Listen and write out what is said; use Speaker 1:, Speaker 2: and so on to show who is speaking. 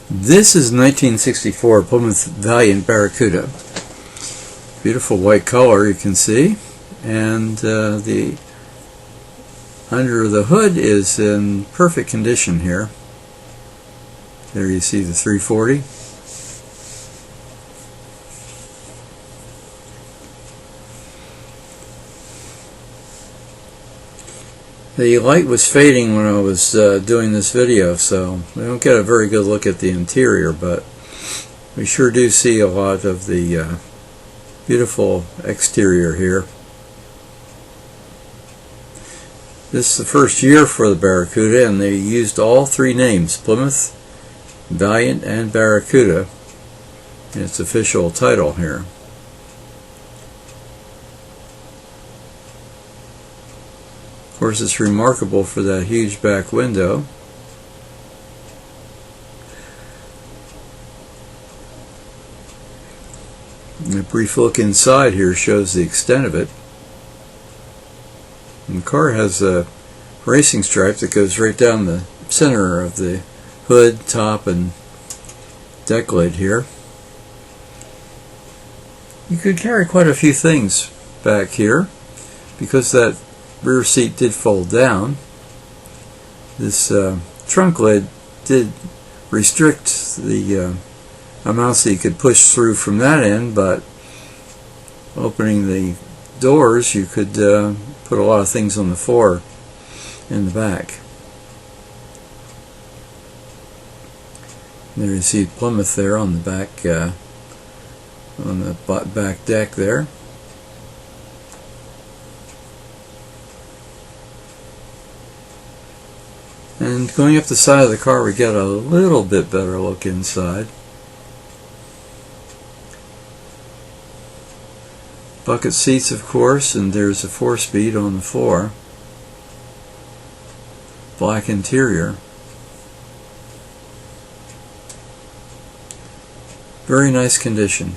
Speaker 1: This is 1964 Plymouth Valiant Barracuda. Beautiful white color, you can see, and the under the hood is in perfect condition here. There you see the 340. The light was fading when I was doing this video, so we don't get a very good look at the interior, but we sure do see a lot of the beautiful exterior here. This is the first year for the Barracuda, and they used all three names, Plymouth, Valiant, and Barracuda, in its official title here. Of course, it's remarkable for that huge back window. And a brief look inside here shows the extent of it. And the car has a racing stripe that goes right down the center of the hood, top, and deck lid here. You could carry quite a few things back here because that rear seat did fold down. This trunk lid did restrict the amounts that you could push through from that end, but opening the doors you could put a lot of things on the floor in the back. There you see Plymouth there on the back back deck there. And going up the side of the car, we get a little bit better look inside. Bucket seats, of course, and there's a 4-speed on the floor. Black interior. Very nice condition.